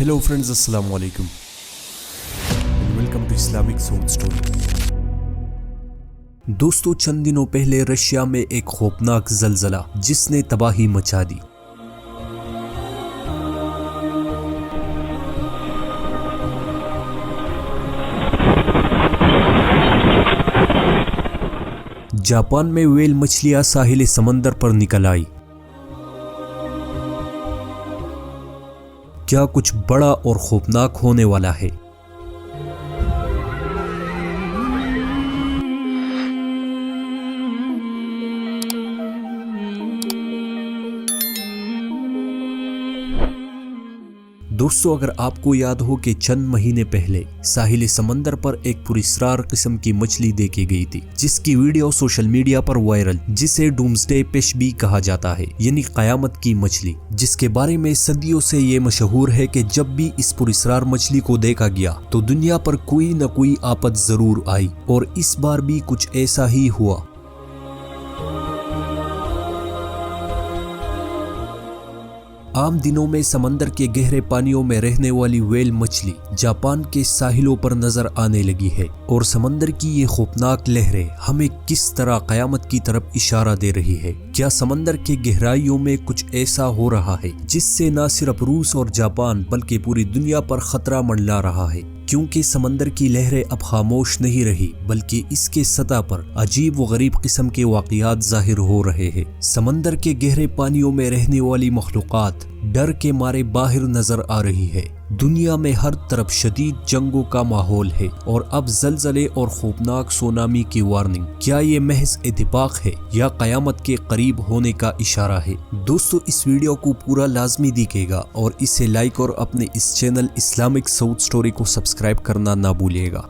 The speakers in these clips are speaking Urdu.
Hello friends, Assalamu alaikum and welcome to Islamic Sound Story. دوستو چند دنوں پہلے رشیا میں ایک خوفناک زلزلہ جس نے تباہی مچا دی. جاپان میں ویل مچھلیاں ساحل سمندر پر نکل آئی. کیا کچھ بڑا اور خوفناک ہونے والا ہے. دوستو اگر آپ کو یاد ہو کہ چند مہینے پہلے ساحل سمندر پر ایک پراسرار قسم کی مچھلی دیکھی گئی تھی جس کی ویڈیو سوشل میڈیا پر وائرل جسے ڈومسڈے فش بھی کہا جاتا ہے یعنی قیامت کی مچھلی، جس کے بارے میں صدیوں سے یہ مشہور ہے کہ جب بھی اس پراسرار مچھلی کو دیکھا گیا تو دنیا پر کوئی نہ کوئی آفت ضرور آئی، اور اس بار بھی کچھ ایسا ہی ہوا. عام دنوں میں سمندر کے گہرے پانیوں میں رہنے والی ویل مچھلی جاپان کے ساحلوں پر نظر آنے لگی ہے، اور سمندر کی یہ خوفناک لہریں ہمیں کس طرح قیامت کی طرف اشارہ دے رہی ہے. کیا سمندر کے گہرائیوں میں کچھ ایسا ہو رہا ہے جس سے نہ صرف روس اور جاپان بلکہ پوری دنیا پر خطرہ منڈلا رہا ہے؟ کیونکہ سمندر کی لہریں اب خاموش نہیں رہی بلکہ اس کے سطح پر عجیب و غریب قسم کے واقعات ظاہر ہو رہے ہیں. سمندر کے گہرے پانیوں میں رہنے والی مخلوقات ڈر کے مارے باہر نظر آ رہی ہے. دنیا میں ہر طرف شدید جنگوں کا ماحول ہے اور اب زلزلے اور خوفناک سونامی کی وارننگ. کیا یہ محض اتفاق ہے یا قیامت کے قریب ہونے کا اشارہ ہے؟ دوستو اس ویڈیو کو پورا لازمی دیکھیے گا اور اسے لائک اور اپنے اس چینل اسلامک ساؤتھ سٹوری کو سبسکرائب کرنا نہ بھولیے گا.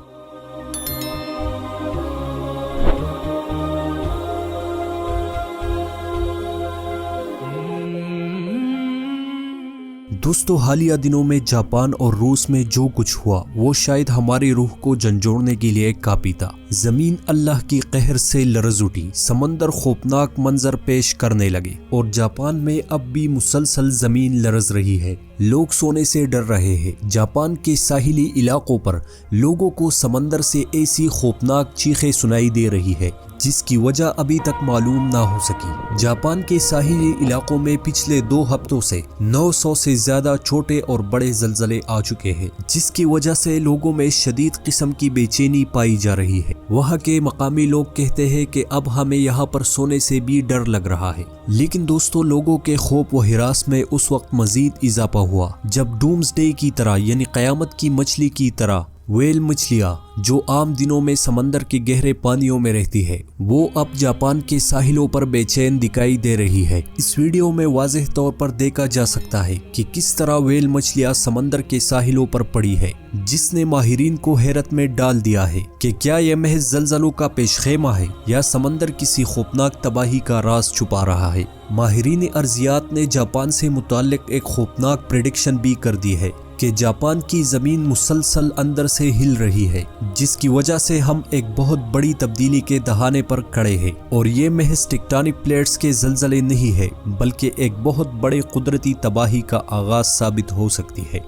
دوستو حالیہ دنوں میں جاپان اور روس میں جو کچھ ہوا وہ شاید ہماری روح کو جھنجھوڑنے کے لیے کافی تھا. زمین اللہ کی قہر سے لرز اٹھی، سمندر خوفناک منظر پیش کرنے لگے، اور جاپان میں اب بھی مسلسل زمین لرز رہی ہے. لوگ سونے سے ڈر رہے ہیں. جاپان کے ساحلی علاقوں پر لوگوں کو سمندر سے ایسی خوفناک چیخیں سنائی دے رہی ہے جس کی وجہ ابھی تک معلوم نہ ہو سکی. جاپان کے ساحلی علاقوں میں پچھلے 2 ہفتوں سے 900 سے زیادہ چھوٹے اور بڑے زلزلے آ چکے ہیں جس کی وجہ سے لوگوں میں شدید قسم کی بے چینی پائی جا رہی ہے. وہاں کے مقامی لوگ کہتے ہیں کہ اب ہمیں یہاں پر سونے سے بھی ڈر لگ رہا ہے. لیکن دوستو لوگوں کے خوف و ہراس میں اس وقت مزید اضافہ ہوا جب ڈومسڈے کی طرح یعنی قیامت کی مچھلی کی طرح ویل مچھلیاں جو عام دنوں میں سمندر کے گہرے پانیوں میں رہتی ہے وہ اب جاپان کے ساحلوں پر بے چین دکھائی دے رہی ہے. اس ویڈیو میں واضح طور پر دیکھا جا سکتا ہے کہ کس طرح ویل مچھلیاں سمندر کے ساحلوں پر پڑی ہے، جس نے ماہرین کو حیرت میں ڈال دیا ہے کہ کیا یہ محض زلزلوں کا پیش خیمہ ہے یا سمندر کسی خوفناک تباہی کا راز چھپا رہا ہے. ماہرین ارضیات نے جاپان سے متعلق ایک خوفناک پریڈکشن بھی کر دی ہے کہ جاپان کی زمین مسلسل اندر سے ہل رہی ہے، جس کی وجہ سے ہم ایک بہت بڑی تبدیلی کے دہانے پر کھڑے ہیں، اور یہ محض ٹیکٹونک پلیٹس کے زلزلے نہیں ہے بلکہ ایک بہت بڑے قدرتی تباہی کا آغاز ثابت ہو سکتی ہے.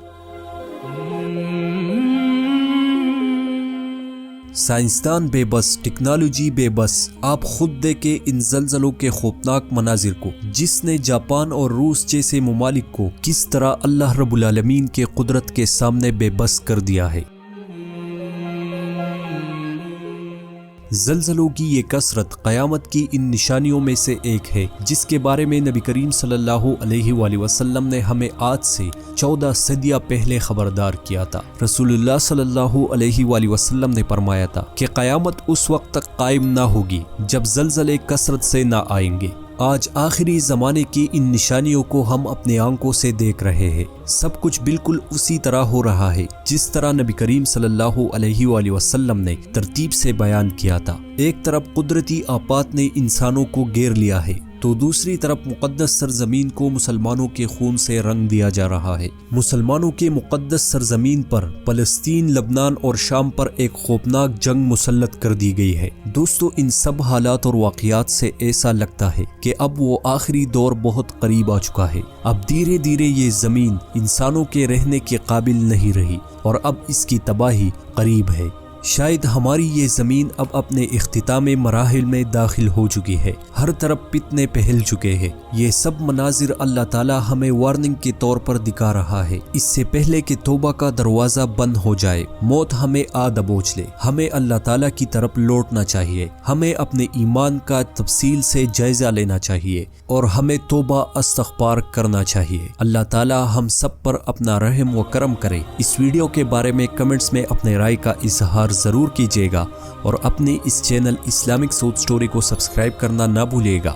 سائنسدان بے بس، ٹیکنالوجی بے بس. آپ خود دیکھیں ان زلزلوں کے خوفناک مناظر کو جس نے جاپان اور روس جیسے ممالک کو کس طرح اللہ رب العالمین کے قدرت کے سامنے بے بس کر دیا ہے. زلزلوں کی یہ کثرت قیامت کی ان نشانیوں میں سے ایک ہے جس کے بارے میں نبی کریم صلی اللہ علیہ وآلہ وسلم نے ہمیں آج سے 14 صدیاں پہلے خبردار کیا تھا. رسول اللہ صلی اللہ علیہ وآلہ وسلم نے فرمایا تھا کہ قیامت اس وقت تک قائم نہ ہوگی جب زلزلے کثرت سے نہ آئیں گے. آج آخری زمانے کی ان نشانیوں کو ہم اپنے آنکھوں سے دیکھ رہے ہیں. سب کچھ بالکل اسی طرح ہو رہا ہے جس طرح نبی کریم صلی اللہ علیہ وآلہ وسلم نے ترتیب سے بیان کیا تھا. ایک طرف قدرتی آفات نے انسانوں کو گھیر لیا ہے تو دوسری طرف مقدس سرزمین کو مسلمانوں کے خون سے رنگ دیا جا رہا ہے۔ مسلمانوں کے مقدس سرزمین پر فلسطین، لبنان اور شام پر ایک خوفناک جنگ مسلط کر دی گئی ہے۔ دوستو، ان سب حالات اور واقعات سے ایسا لگتا ہے کہ اب وہ آخری دور بہت قریب آ چکا ہے۔ اب دھیرے دھیرے یہ زمین انسانوں کے رہنے کے قابل نہیں رہی اور اب اس کی تباہی قریب ہے۔ شاید ہماری یہ زمین اب اپنے اختتام مراحل میں داخل ہو چکی ہے۔ ہر طرف فتنے پھیل چکے ہیں۔ یہ سب مناظر اللہ تعالی ہمیں وارننگ کے طور پر دکھا رہا ہے، اس سے پہلے کہ توبہ کا دروازہ بند ہو جائے، موت ہمیں آ دبوچ لے۔ ہمیں اللہ تعالی کی طرف لوٹنا چاہیے، ہمیں اپنے ایمان کا تفصیل سے جائزہ لینا چاہیے اور ہمیں توبہ استغفار کرنا چاہیے۔ اللہ تعالی ہم سب پر اپنا رحم و کرم کرے۔ اس ویڈیو کے بارے میں کمنٹس میں اپنے رائے کا اظہار ضرور کیجیے گا اور اپنے اس چینل اسلامک سوچ سٹوری کو سبسکرائب کرنا نہ بھولیے گا۔